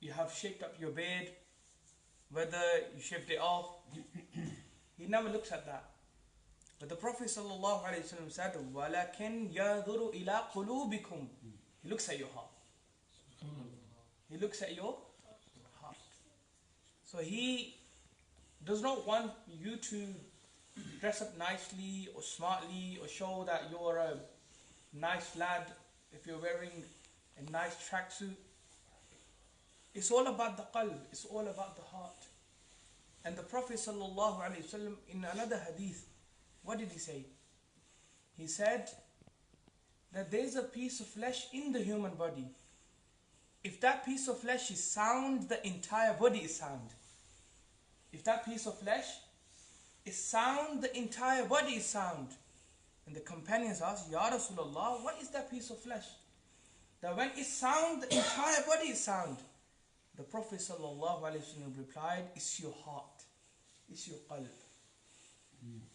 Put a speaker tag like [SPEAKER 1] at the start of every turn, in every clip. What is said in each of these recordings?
[SPEAKER 1] you have shaped up your beard, whether you shaved it off. He never looks at that. But the Prophet ﷺ said, وَلَكِنْ يَنْظُرُ إِلَىٰ قُلُوبِكُمْ. He looks at your heart. He looks at your heart. So he does not want you to dress up nicely or smartly or show that you're a nice lad if you're wearing a nice tracksuit. It's all about the qalb, it's all about the heart. And the Prophet ﷺ in another hadith, what did he say? He said that there's a piece of flesh in the human body. If that piece of flesh is sound, the entire body is sound. If that piece of flesh is sound, the entire body is sound. And the companions asked, Ya Rasulullah, what is that piece of flesh? That when it's sound, the entire body is sound. The Prophet ﷺ replied, it's your heart, it's your qalb.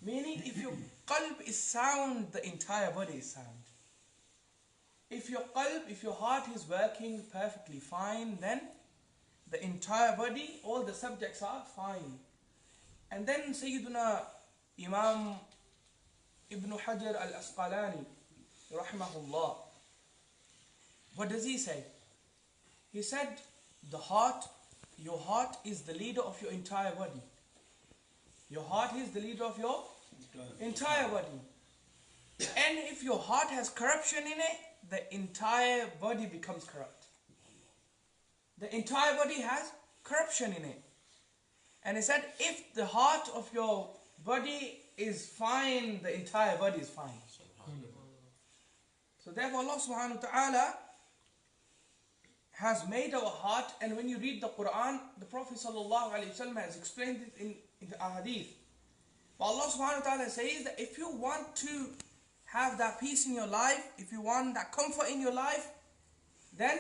[SPEAKER 1] Meaning, if your qalb is sound, the entire body is sound. If your qalb, if your heart is working perfectly fine, then the entire body, all the subjects are fine. And then Sayyiduna Imam Ibn Hajar al-Asqalani, rahimahullah, what does he say? He said, the heart, your heart is the leader of your entire body. Your heart is the leader of your entire body. And if your heart has corruption in it, the entire body becomes corrupt. The entire body has corruption in it. And he said, if the heart of your body is fine, the entire body is fine. So therefore Allah subhanahu wa ta'ala has made our heart, and when you read the Quran, the Prophet ﷺ has explained it in the Hadith. But Allah subhanahu wa ta'ala says that if you want to have that peace in your life, if you want that comfort in your life, then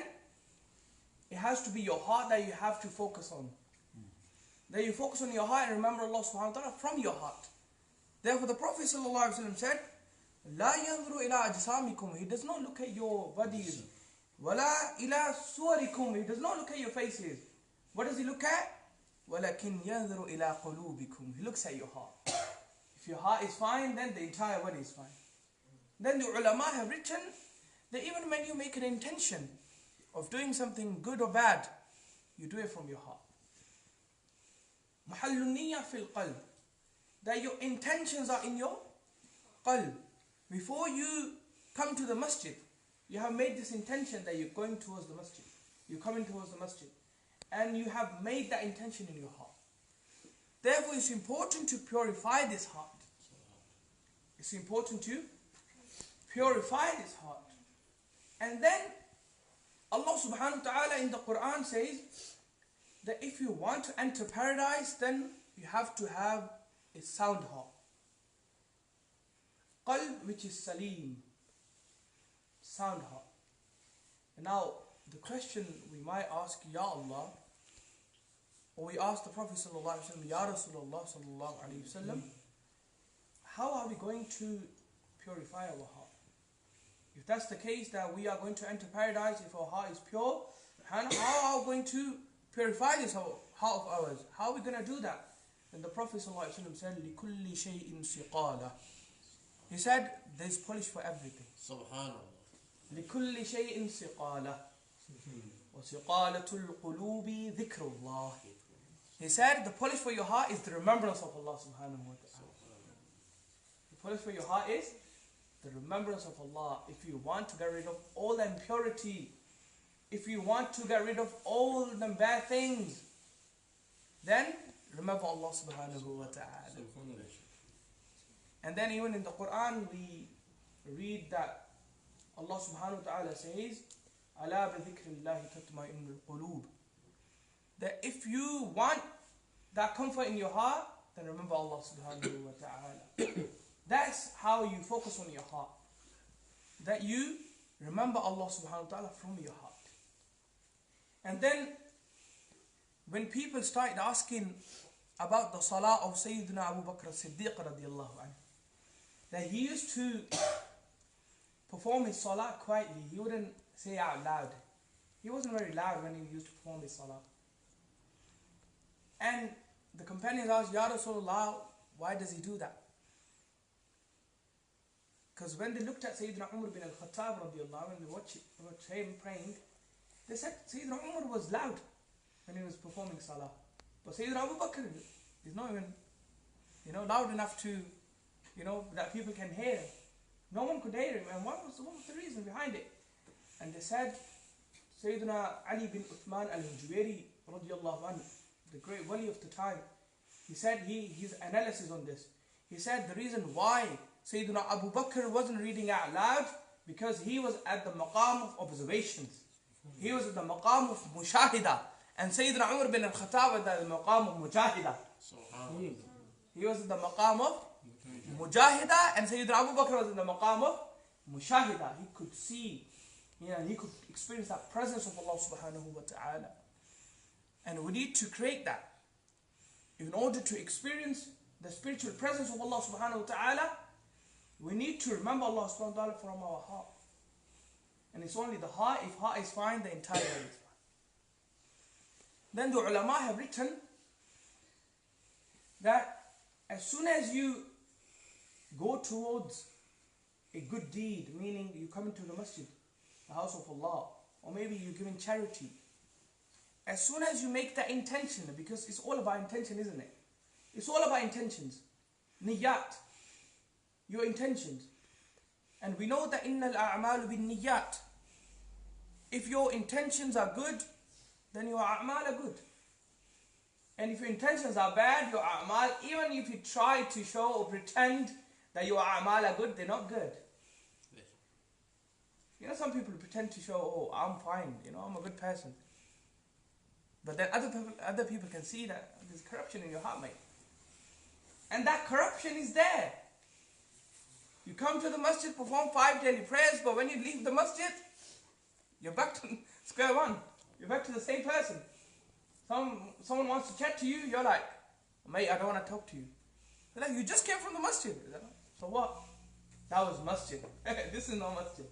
[SPEAKER 1] it has to be your heart that you have to focus on. That you focus on your heart and remember Allah subhanahu wa ta'ala from your heart. Therefore the Prophet ﷺ said, لا ينظر إلى أجسامكم. He does not look at your bodies. وَلَا إِلَى صُوَرِكُمْ. He does not look at your faces. What does he look at? وَلَكِنْ يَنْظُرُ إِلَى قُلُوبِكُمْ. He looks at your heart. If your heart is fine, then the entire body is fine. Then the ulama have written that even when you make an intention of doing something good or bad, you do it from your heart. مَحَلُّ النِّيَّةِ فِي الْقَلْبِ. That your intentions are in your qalb. Before you come to the masjid, you have made this intention that you're going towards the masjid. You're coming towards the masjid. And you have made that intention in your heart. Therefore, it's important to purify this heart. It's important to purify this heart. And then, Allah subhanahu wa ta'ala in the Quran says that if you want to enter paradise, then you have to have a sound heart. Qalb, which is salim. Sound heart. And now, the question we might ask, Ya Allah, or we ask the Prophet sallallahu alaihi wasallam, Ya Rasulullah sallallahu alaihi wasallam, how are we going to purify our heart? If that's the case, that we are going to enter paradise if our heart is pure, how are we going to purify this heart of ours? How are we going to do that? And the Prophet sallallahu alaihi wasallam said, لِكُلِّ شَيْءٍ سِقَالَةٍ. He said, there's polish for everything. Subhanallah. لكل شيء سقالة وسقالة القلوب ذكر الله. He said the polish for your heart is the remembrance of Allah subhanahu wa ta'ala. The polish for your heart is the remembrance of Allah. If you want to get rid of all the impurity, if you want to get rid of all the bad things, then remember Allah subhanahu wa ta'ala. And then even in the Quran we read that Allah subhanahu wa ta'ala says, أَلَا بِذِكْرِ اللَّهِ تَطْمَئِنُّ الْقُلُوبِ. That if you want that comfort in your heart, then remember Allah subhanahu wa ta'ala. That's how you focus on your heart. That you remember Allah subhanahu wa ta'ala from your heart. And then, when people started asking about the salah of Sayyidina Abu Bakr as-Siddiq radiallahu anhu, that he used to perform his salah quietly. He wouldn't say out loud. he wasn't very loud when he used to perform his salah. And the companions asked, Ya Rasulullah, why does he do that? Because when they looked at Sayyidina Umar bin al-Khattab radiallahu, when they watched him praying, they said Sayyidina Umar was loud when he was performing salah. But Sayyidina Abu Bakr is not even, loud enough to, that people can hear him. No one could hear him. And what was the reason behind it? And they said, Sayyidina Ali bin Uthman al-Hujwari radiallahu anhu, the great wali of the time, he said his analysis on this. He said the reason why Sayyidina Abu Bakr wasn't reading out loud, because he was at the maqam of observations. He was at the maqam of mushahida. And Sayyidina Umar bin al-Khattab was at the maqam of mujahida. He was at the maqam of mujahida, and Sayyidina Abu Bakr was in the maqam of mushahida. He could see, he could experience that presence of Allah subhanahu wa ta'ala. And we need to create that. In order to experience the spiritual presence of Allah subhanahu wa ta'ala, we need to remember Allah subhanahu wa ta'ala from our heart. And it's only the heart. If heart is fine, the entire body is fine. Then the ulama have written that as soon as you go towards a good deed, meaning you come into the masjid, the house of Allah, or maybe you're giving charity, as soon as you make that intention, because it's all about intention, isn't it? It's all about intentions. Niyat. Your intentions. And we know that innal a'malu bin niyat. If your intentions are good, then your a'mal are good. And if your intentions are bad, your a'mal, even if you try to show or pretend that your a'mal are good, they're not good. Some people pretend to show, oh, I'm fine, I'm a good person. But then other people can see that there's corruption in your heart, mate. And that corruption is there. You come to the masjid, perform 5 daily prayers, but when you leave the masjid, you're back to square one. You're back to the same person. Someone wants to chat to you, you're like, mate, I don't want to talk to you. They're like, you just came from the masjid. So what? That was masjid. This is not masjid.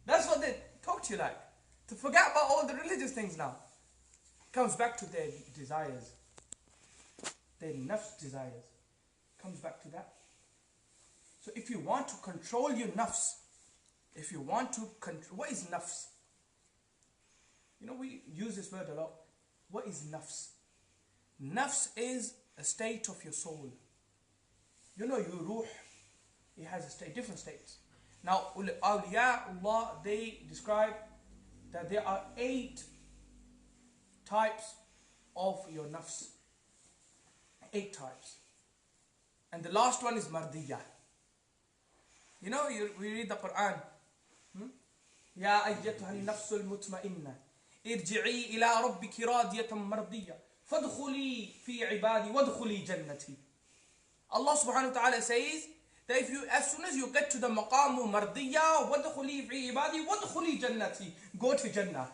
[SPEAKER 1] That's what they talk to you like. To forget about all the religious things now. Comes back to their desires. Their nafs desires. Comes back to that. So if you want to control your nafs, if you want to control, what is nafs? We use this word a lot. What is nafs? Nafs is a state of your soul. Your ruh, it has different states. Now, awliya, they describe that there are 8 types of your nafs. 8 types. And the last one is mardiyah. We read the Quran. Ya ayyatuha al-nafsul mutma'inna. Irji'i ila rabbiki radiyatan mardiyya. Fadkhuli fi ibadi wadkhuli jannati. Allah subhanahu wa ta'ala says that as soon as you get to the maqam mardiyya, wadkhuli fi ibadi wadkhuli jannati. Go to Jannah.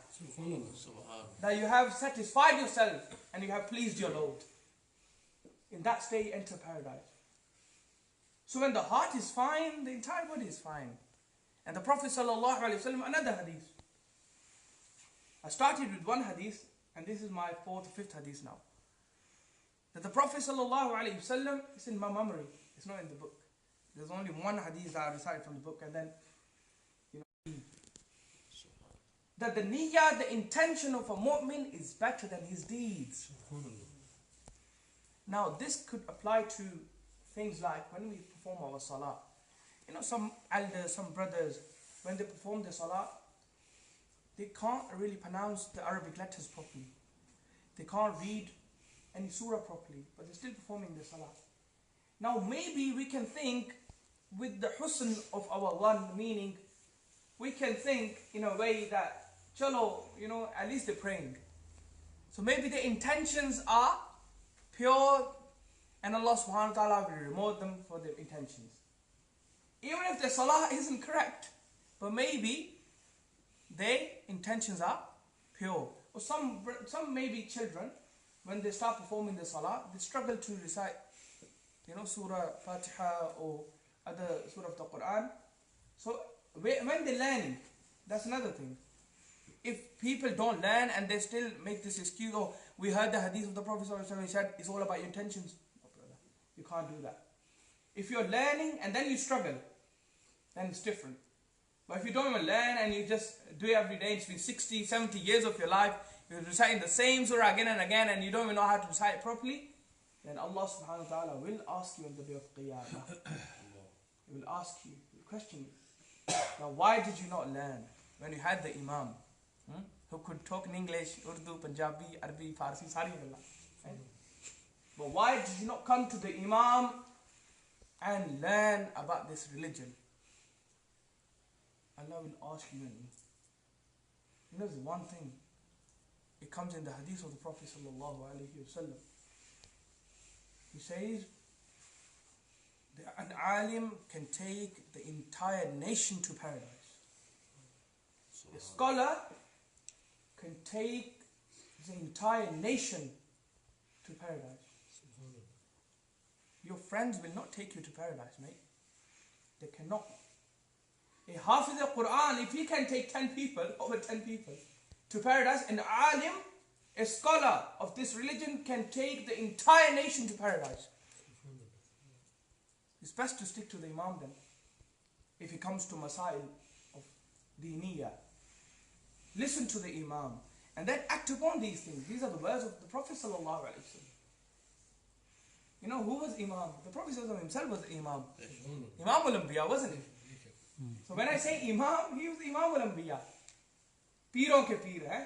[SPEAKER 1] That you have satisfied yourself and you have pleased your Lord. In that state, enter paradise. So when the heart is fine, the entire body is fine. And the Prophet sallallahu alaihi wasallam, another hadith. I started with one hadith, and this is my 4th or 5th hadith now. That the Prophet sallallahu alaihi wasallam, it's in my memory, it's not in the book. There's only one hadith that I recited from the book, and then, that the niyyah, the intention of a mu'min is better than his deeds. Now this could apply to things like when we perform our salah. Some elders, some brothers, when they perform the salah, they can't really pronounce the Arabic letters properly. They can't read any surah properly, but they're still performing the salah. Now maybe we can think with the husn of our one, meaning we can think in a way that, chalo, at least they're praying. So maybe the intentions are pure, and Allah subhanahu wa ta'ala will reward them for their intentions. Even if their salah isn't correct, but maybe their intentions are pure. Or some maybe children, when they start performing the salah, they struggle to recite, surah Fatiha or other surah of the Quran. So when they're learning, that's another thing. if people don't learn and they still make this excuse, oh, we heard the hadith of the Prophet ﷺ, he said it's all about your intentions. No, brother, you can't do that. If you're learning and then you struggle, then it's different. But if you don't even learn and you just do it every day, it's been 60, 70 years of your life, you're reciting the same surah again and again and you don't even know how to recite it properly, then Allah subhanahu wa ta'ala will ask you on the day of Qiyamah. He will ask you, he will question you. Now why did you not learn when you had the Imam? Who could talk in English, Urdu, Punjabi, Arabic, Farsi, sari wallah. But why did you not come to the Imam and learn about this religion? Allah will ask you and me. You know, there's one thing. It comes in the hadith of the Prophet sallallahu alaihi wasallam. He says, an alim can take the entire nation to paradise. A scholar can take the entire nation to paradise. Your friends will not take you to paradise, mate. They cannot. A Hafiz al-Quran, if he can take 10 people, over 10 people, to paradise, an alim, a scholar of this religion, can take the entire nation to paradise. It's best to stick to the Imam then, if it comes to masail of deeniyah. Listen to the Imam, and then act upon these things. These are the words of the Prophet sallallahu alaihi wasallam. You know who was Imam? The Prophet himself was Imam. Imam al-Anbiya, wasn't he? So when I say Imam, he was Imam al-Anbiya. Piron ke Peer, eh?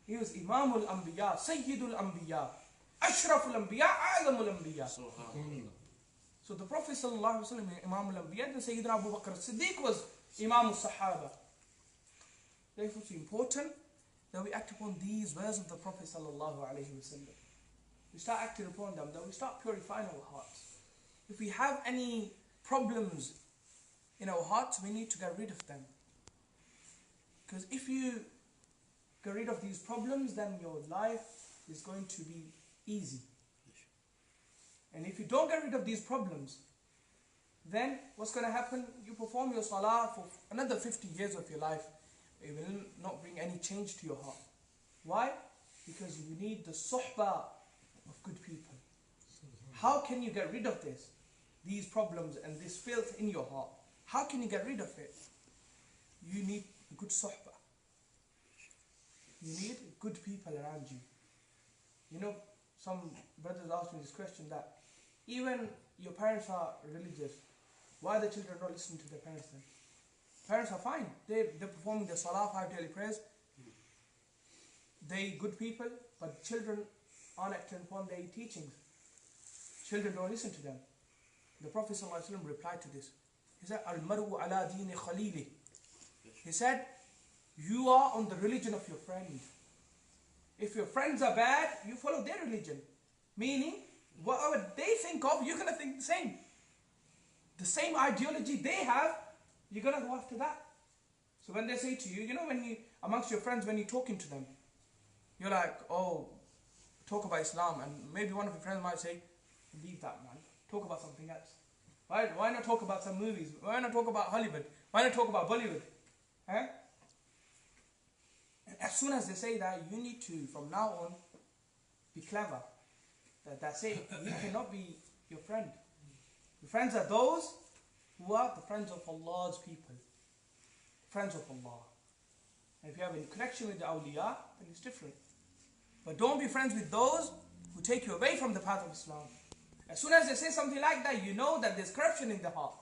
[SPEAKER 1] He was Imam al-Anbiya, Sayyid al-Anbiya, Ashraf al-Anbiya, A'zam al-Anbiya. So the Prophet sallallahu alaihi wasallam, Imam al-Anbiya, and Sayyidina Abu Bakr Siddiq was Imam al-Sahaba. Therefore it's important that we act upon these words of the Prophet sallallahu alaihi wasallam. We start acting upon them, that we start purifying our hearts. If we have any problems in our hearts, we need to get rid of them. Because if you get rid of these problems, then your life is going to be easy. And if you don't get rid of these problems, then what's going to happen? You perform your salah for another 50 years of your life. It will not bring any change to your heart. Why? Because you need the suhbah of good people. How can you get rid of this? These problems and this filth in your heart. How can you get rid of it? You need good suhbah. You need good people around you. You know, some brothers asked me this question, that even your parents are religious, why are the children not listening to their parents then? Parents are fine. They're performing their salah, 5 daily prayers. They good people, but children aren't acting upon their teachings. Children don't listen to them. The Prophet ﷺ replied to this. He said, Al-mar'u ala dini khalili. He said, you are on the religion of your friend. If your friends are bad, you follow their religion. Meaning, whatever they think of, you're going to think the same. The same ideology they have, you're going to go after that. So when they say to you, you know, when you, amongst your friends, when you're talking to them, you're like, oh, talk about Islam. And maybe one of your friends might say, leave that, man. Talk about something else. Why not talk about some movies? Why not talk about Hollywood? Why not talk about Bollywood? Eh? And as soon as they say that, you need to, from now on, be clever. That's it. He cannot be your friend. Your friends are those who are the friends of Allah's people. Friends of Allah. And if you have any connection with the awliya, then it's different. But don't be friends with those who take you away from the path of Islam. As soon as they say something like that, you know that there's corruption in the heart.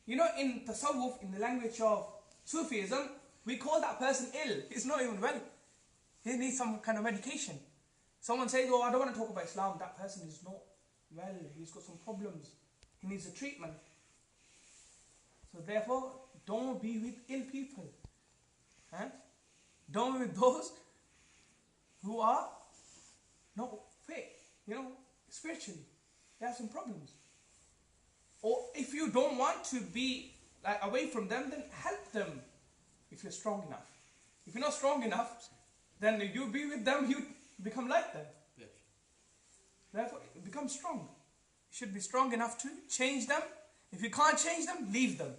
[SPEAKER 1] You know, in tasawwuf, in the language of Sufism, we call that person ill. He's not even well. He needs some kind of medication. Someone says, oh, I don't want to talk about Islam. That person is not well. He's got some problems. He needs a treatment. So therefore, don't be with ill people. Don't be with those who are not fit, you know, spiritually. They have some problems. Or if you don't want to be like away from them, then help them if you're strong enough. If you're not strong enough, then you be with them, you become like them. Yes. Therefore, become strong. You should be strong enough to change them. If you can't change them, leave them.